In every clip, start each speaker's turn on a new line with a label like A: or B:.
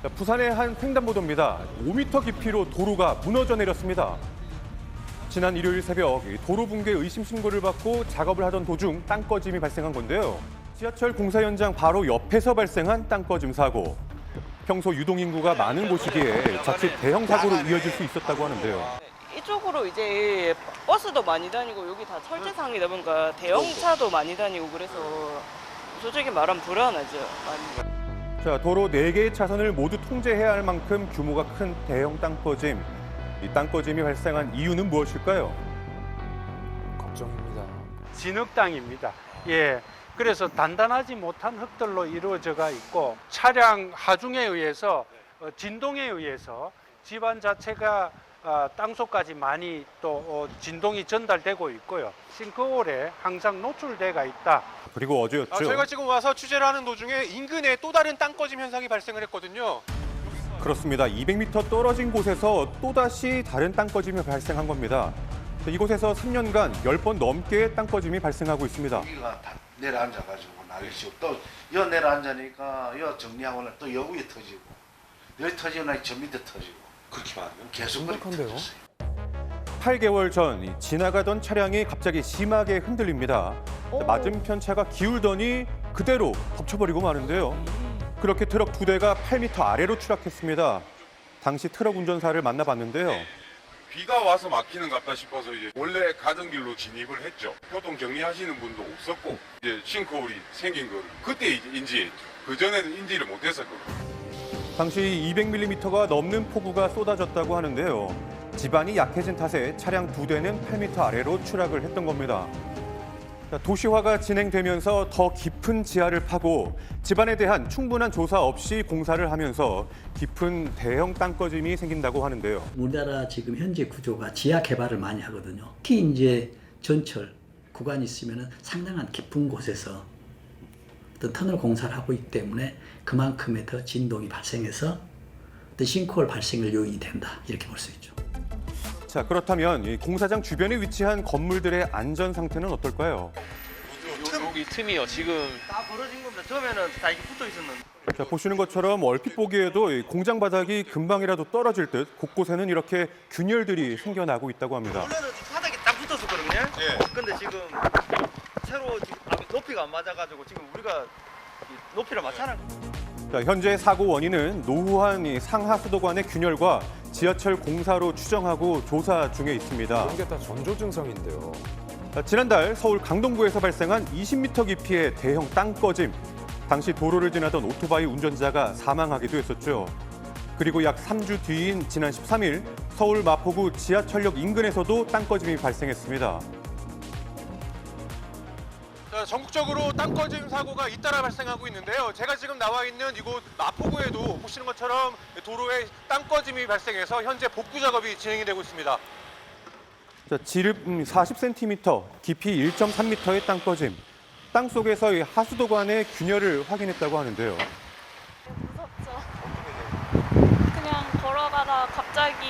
A: 부산의 한 횡단보도입니다. 5m 깊이로 도로가 무너져 내렸습니다. 지난 일요일 새벽 도로 붕괴 의심 신고를 받고 작업을 하던 도중 땅꺼짐이 발생한 건데요. 지하철 공사 현장 바로 옆에서 발생한 땅꺼짐 사고. 평소 유동인구가 많은 곳이기에 자칫 대형 사고로 이어질 수 있었다고 하는데요.
B: 이쪽으로 이제 버스도 많이 다니고 여기 다 철제상이다 보니까 대형차도 많이 다니고 그래서 솔직히 말하면 불안하죠. 많이.
A: 자, 도로 4개의 차선을 모두 통제해야 할 만큼 규모가 큰 대형 땅꺼짐. 이 땅꺼짐이 발생한 이유는 무엇일까요?
C: 걱정입니다.
D: 진흙 땅입니다. 예. 그래서 단단하지 못한 흙들로 이루어져가 있고 차량 하중에 의해서 진동에 의해서 집안 자체가 땅속까지 많이 또 진동이 전달되고 있고요. 싱크홀에 항상 노출돼가 있다.
A: 그리고 어제였죠.
E: 저희가 지금 와서 취재를 하는 도중에 인근에 또 다른 땅꺼짐 현상이 발생을 했거든요.
A: 그렇습니다. 200m 떨어진 곳에서 또다시 다른 땅꺼짐이 발생한 겁니다. 이곳에서 3년간 10번 넘게 땅꺼짐이 발생하고 있습니다.
F: 여기가 다 내려앉아가지고 난리치고 또 여 내려앉으니까 여 정리하고는 또 여기에 터지고 여기 터지고 나니 저 밑에 터지고 그렇게 말하면 계속 그렇게
C: 심각한데요?
F: 터졌어요.
A: 8개월 전 지나가던 차량이 갑자기 심하게 흔들립니다. 맞은편 차가 기울더니 그대로 덮쳐버리고 마는데요. 그렇게 트럭 2대가 8m 아래로 추락했습니다. 당시 트럭 운전사를 만나봤는데요.
G: 비가 와서 막히는 것 같다 싶어서 이제 원래 가던 길로 진입을 했죠. 교통 정리하시는 분도 없었고 이제 싱크홀이 생긴 걸 그때 이제 인지했죠. 그전에는 인지를 못했었거든요.
A: 당시 200mm가 넘는 폭우가 쏟아졌다고 하는데요. 지반이 약해진 탓에 차량 2대는 8m 아래로 추락을 했던 겁니다. 도시화가 진행되면서 더 깊은 지하를 파고 지반에 대한 충분한 조사 없이 공사를 하면서 깊은 대형 땅꺼짐이 생긴다고 하는데요.
H: 우리나라 지금 현재 구조가 지하 개발을 많이 하거든요. 특히 이제 전철 구간이 있으면 상당한 깊은 곳에서 어떤 터널 공사를 하고 있기 때문에 그만큼의 더 진동이 발생해서 어떤 싱크홀 발생을 요인이 된다 이렇게 볼 수 있죠.
A: 자, 그렇다면 이 공사장 주변에 위치한 건물들의 안전 상태는 어떨까요?
I: 여기 틈이요. 지금
E: 다 벌어진 겁니다. 처음에는 다 이렇게 붙어 있었는데.
A: 자, 보시는 것처럼 얼핏 보기에도 이 공장 바닥이 금방이라도 떨어질 듯 곳곳에는 이렇게 균열들이 생겨나고 있다고 합니다.
E: 원래는 바닥에 딱 붙었었거든요.
G: 예.
E: 근데 지금 새로 높이가 안 맞아가지고 지금 우리가 이 높이를 맞춰는.
A: 자, 현재 사고 원인은 노후한 이 상하수도관의 균열과 지하철 공사로 추정하고 조사 중에 있습니다.
C: 이런 게 다 전조 증상인데요.
A: 자, 지난달 서울 강동구에서 발생한 20m 깊이의 대형 땅꺼짐. 당시 도로를 지나던 오토바이 운전자가 사망하기도 했었죠. 그리고 약 3주 뒤인 지난 13일 서울 마포구 지하철역 인근에서도 땅꺼짐이 발생했습니다.
E: 전국적으로 땅꺼짐 사고가 잇따라 발생하고 있는데요. 제가 지금 나와 있는 이곳 마포구에도 보시는 것처럼 도로에 땅꺼짐이 발생해서 현재 복구 작업이 진행이 되고 있습니다.
A: 자, 지름 40cm, 깊이 1.3m의 땅꺼짐. 땅 속에서 이 하수도관의 균열을 확인했다고 하는데요.
J: 무섭죠. 그냥 걸어가다 갑자기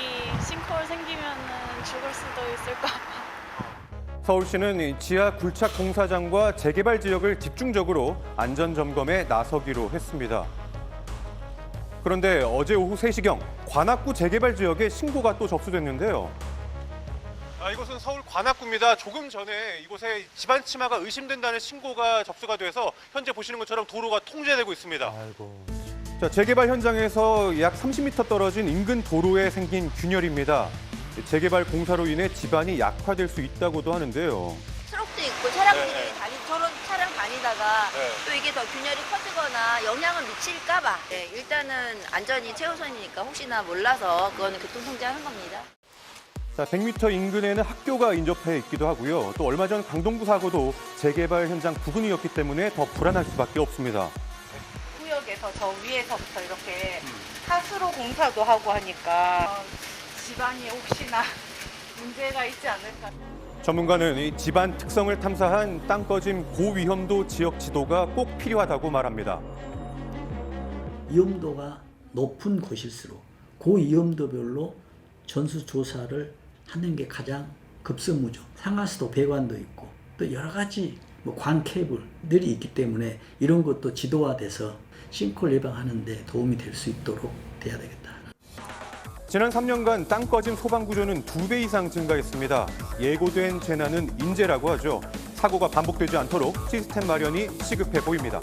J: 싱크홀 생기면 죽을 수도 있을까 봐.
A: 서울시는 이 지하 굴착 공사장과 재개발 지역을 집중적으로 안전 점검에 나서기로 했습니다. 그런데 어제 오후 3시경 관악구 재개발 지역에 신고가 또 접수됐는데요.
E: 이곳은 서울 관악구입니다. 조금 전에 이곳에 집안 침하가 의심된다는 신고가 접수가 돼서 현재 보시는 것처럼 도로가 통제되고 있습니다.
C: 아이고.
A: 자, 재개발 현장에서 약 30m 떨어진 인근 도로에 생긴 균열입니다. 재개발 공사로 인해 집안이 약화될 수 있다고도 하는데요.
K: 트럭도 있고 차량들이 저런 차량 다니다가
E: 네.
K: 또 이게 더 균열이 커지거나 영향을 미칠까 봐. 네, 일단은 안전이 최우선이니까 혹시나 몰라서 그거는 교통통제하는 겁니다.
A: 자, 100m 인근에는 학교가 인접해 있기도 하고요. 또 얼마 전 강동구 사고도 재개발 현장 부근이었기 때문에 더 불안할 수밖에 없습니다.
B: 구역에서 저 위에서부터 이렇게 하수로 공사도 하고 하니까 집안이 혹시나 문제가 있지 않을까.
A: 전문가는 이 집안 특성을 탐사한 땅꺼짐 고위험도 지역 지도가 꼭 필요하다고 말합니다.
H: 위험도가 높은 곳일수록 고위험도별로 전수조사를 하는 게 가장 급선무죠. 상하수도 배관도 있고 또 여러 가지 관 케이블들이 있기 때문에 이런 것도 지도화돼서 싱크홀 예방하는 데 도움이 될 수 있도록 돼야 되겠다.
A: 지난 3년간 땅 꺼짐 소방 구조는 2배 이상 증가했습니다. 예고된 재난은 인재라고 하죠. 사고가 반복되지 않도록 시스템 마련이 시급해 보입니다.